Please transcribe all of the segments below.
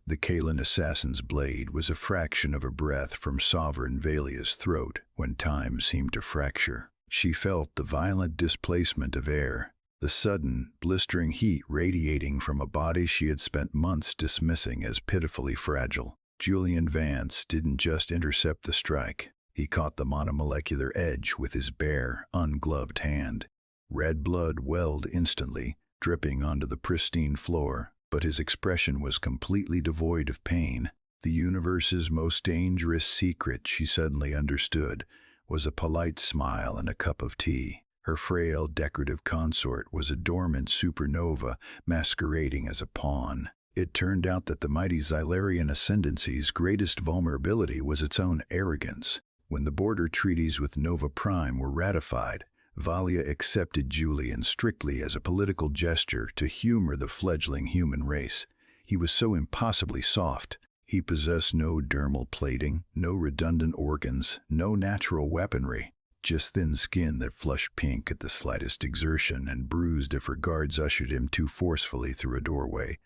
The Kalan assassin's blade was a fraction of a breath from Sovereign Valia's throat when time seemed to fracture. She felt the violent displacement of air, the sudden, blistering heat radiating from a body she had spent months dismissing as pitifully fragile. Julian Vance didn't just intercept the strike. He caught the monomolecular edge with his bare, ungloved hand. Red blood welled instantly, dripping onto the pristine floor, but his expression was completely devoid of pain. The universe's most dangerous secret, she suddenly understood, was a polite smile and a cup of tea. Her frail, decorative consort was a dormant supernova masquerading as a pawn. It turned out that the mighty Xylarian ascendancy's greatest vulnerability was its own arrogance. When the border treaties with Nova Prime were ratified, Valia accepted Julian strictly as a political gesture to humor the fledgling human race. He was so impossibly soft. He possessed no dermal plating, no redundant organs, no natural weaponry, just thin skin that flushed pink at the slightest exertion and bruised if her guards ushered him too forcefully through a doorway.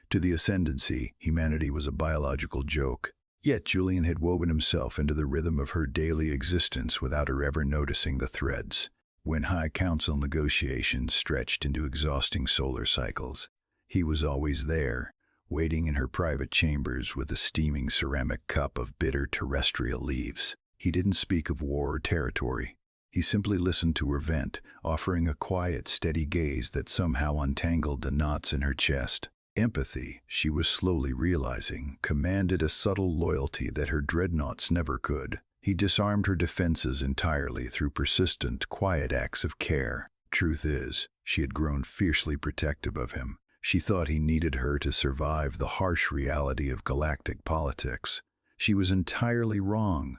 To the Ascendancy, humanity was a biological joke. Yet Julian had woven himself into the rhythm of her daily existence without her ever noticing the threads. When High Council negotiations stretched into exhausting solar cycles, he was always there, waiting in her private chambers with a steaming ceramic cup of bitter terrestrial leaves. He didn't speak of war or territory. He simply listened to her vent, offering a quiet, steady gaze that somehow untangled the knots in her chest. Empathy, she was slowly realizing, commanded a subtle loyalty that her dreadnoughts never could. He disarmed her defenses entirely through persistent, quiet acts of care. Truth is, she had grown fiercely protective of him. She thought he needed her to survive the harsh reality of galactic politics. She was entirely wrong.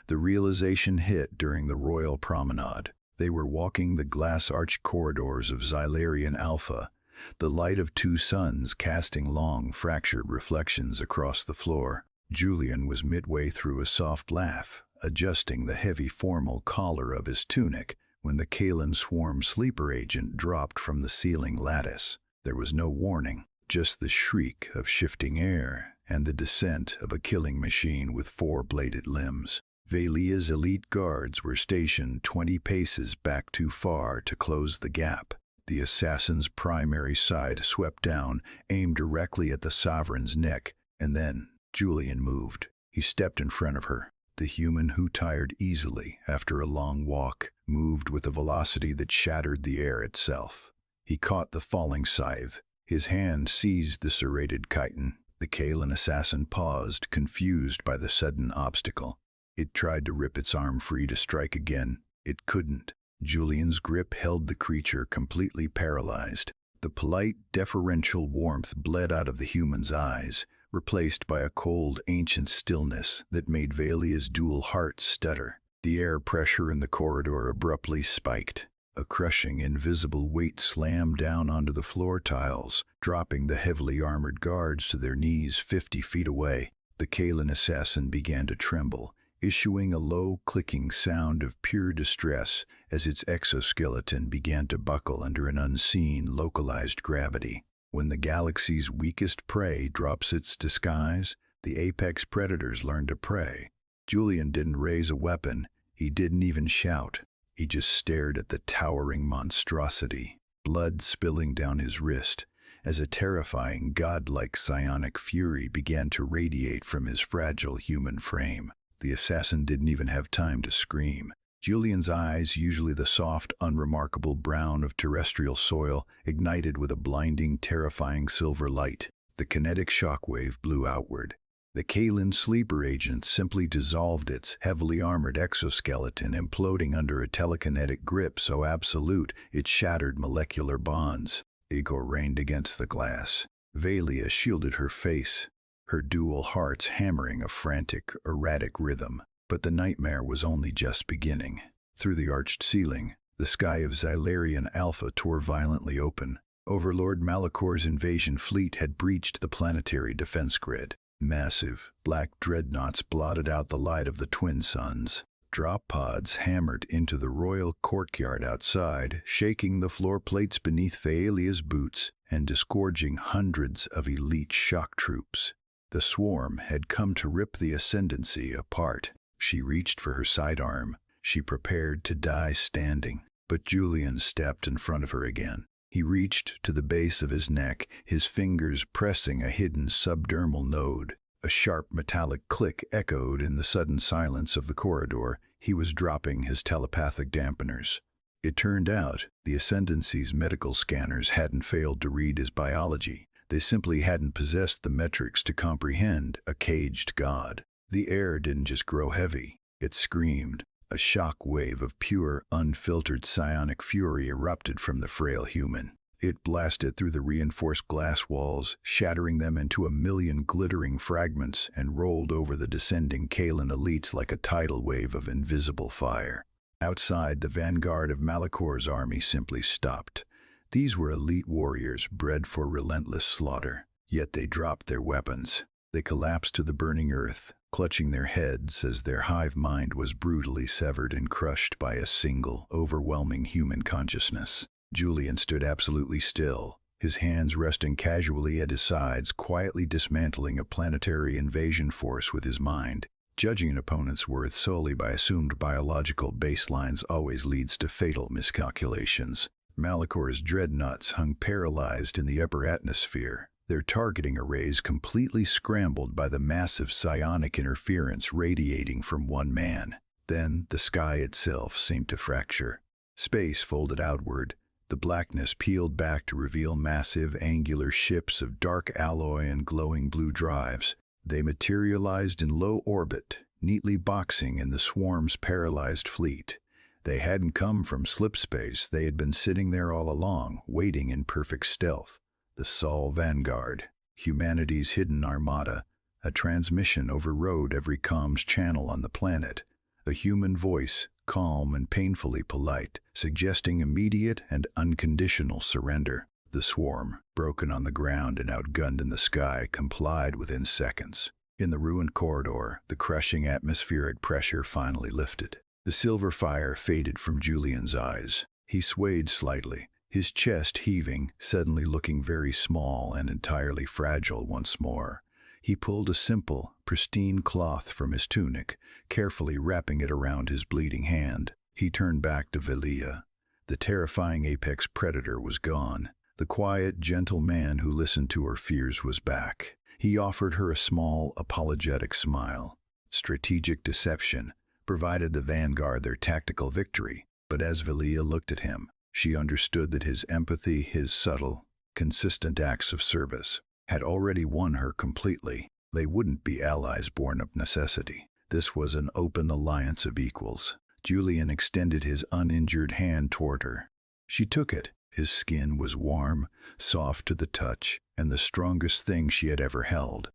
The realization hit during the royal promenade. They were walking the glass-arched corridors of Xylarian Alpha, the light of two suns casting long, fractured reflections across the floor. Julian was midway through a soft laugh, adjusting the heavy formal collar of his tunic, when the Kalan swarm sleeper agent dropped from the ceiling lattice. There was no warning, just the shriek of shifting air and the descent of a killing machine with four-bladed limbs. Valia's elite guards were stationed 20 paces back too far to close the gap. The assassin's primary side swept down, aimed directly at the Sovereign's neck, and then Julian moved. He stepped in front of her. The human who tired easily after a long walk moved with a velocity that shattered the air itself. He caught the falling scythe. His hand seized the serrated chiton. The Kalan assassin paused, confused by the sudden obstacle. It tried to rip its arm free to strike again. It couldn't. Julian's grip held the creature completely paralyzed. The polite, deferential warmth bled out of the human's eyes, replaced by a cold, ancient stillness that made Valia's dual hearts stutter. The air pressure in the corridor abruptly spiked. A crushing, invisible weight slammed down onto the floor tiles, dropping the heavily armored guards to their knees 50 feet away. The Kalan assassin began to tremble, issuing a low, clicking sound of pure distress as its exoskeleton began to buckle under an unseen, localized gravity. When the galaxy's weakest prey drops its disguise, the apex predators learn to prey. Julian didn't raise a weapon. He didn't even shout. He just stared at the towering monstrosity, blood spilling down his wrist, as a terrifying, godlike psionic fury began to radiate from his fragile human frame. The assassin didn't even have time to scream. Julian's eyes, usually the soft, unremarkable brown of terrestrial soil, ignited with a blinding, terrifying silver light. The kinetic shockwave blew outward. The Kalan sleeper agent simply dissolved its heavily armored exoskeleton, imploding under a telekinetic grip so absolute it shattered molecular bonds. Igor rained against the glass. Valia shielded her face, her dual hearts hammering a frantic, erratic rhythm. But the nightmare was only just beginning. Through the arched ceiling, the sky of Xylarian Alpha tore violently open. Overlord Malakor's invasion fleet had breached the planetary defense grid. Massive, black dreadnoughts blotted out the light of the twin suns. Drop pods hammered into the royal courtyard outside, shaking the floor plates beneath Valia's boots and disgorging hundreds of elite shock troops. The swarm had come to rip the ascendancy apart. She reached for her sidearm. She prepared to die standing. But Julian stepped in front of her again. He reached to the base of his neck, his fingers pressing a hidden subdermal node. A sharp metallic click echoed in the sudden silence of the corridor. He was dropping his telepathic dampeners. It turned out the ascendancy's medical scanners hadn't failed to read his biology. They simply hadn't possessed the metrics to comprehend a caged god. The air didn't just grow heavy. It screamed. A shock wave of pure, unfiltered psionic fury erupted from the frail human. It blasted through the reinforced glass walls, shattering them into a million glittering fragments, and rolled over the descending Kalan elites like a tidal wave of invisible fire. Outside, the vanguard of Malakor's army simply stopped. These were elite warriors bred for relentless slaughter. Yet they dropped their weapons. They collapsed to the burning earth, clutching their heads as their hive mind was brutally severed and crushed by a single, overwhelming human consciousness. Julian stood absolutely still, his hands resting casually at his sides, quietly dismantling a planetary invasion force with his mind. Judging an opponent's worth solely by assumed biological baselines always leads to fatal miscalculations. Malakor's dreadnoughts hung paralyzed in the upper atmosphere, their targeting arrays completely scrambled by the massive psionic interference radiating from one man. Then the sky itself seemed to fracture. Space folded outward. The blackness peeled back to reveal massive, angular ships of dark alloy and glowing blue drives. They materialized in low orbit, neatly boxing in the swarm's paralyzed fleet. They hadn't come from slip space. They had been sitting there all along, waiting in perfect stealth. The Sol Vanguard, humanity's hidden armada. A transmission overrode every comms channel on the planet. A human voice, calm and painfully polite, suggesting immediate and unconditional surrender. The swarm, broken on the ground and outgunned in the sky, complied within seconds. In the ruined corridor, the crushing atmospheric pressure finally lifted. The silver fire faded from Julian's eyes. He swayed slightly, his chest heaving, suddenly looking very small and entirely fragile once more. He pulled a simple, pristine cloth from his tunic, carefully wrapping it around his bleeding hand. He turned back to Velia. The terrifying apex predator was gone. The quiet, gentle man who listened to her fears was back. He offered her a small, apologetic smile. Strategic deception provided the Vanguard their tactical victory, but as Velia looked at him, she understood that his empathy, his subtle, consistent acts of service, had already won her completely. They wouldn't be allies born of necessity. This was an open alliance of equals. Julian extended his uninjured hand toward her. She took it. His skin was warm, soft to the touch, and the strongest thing she had ever held.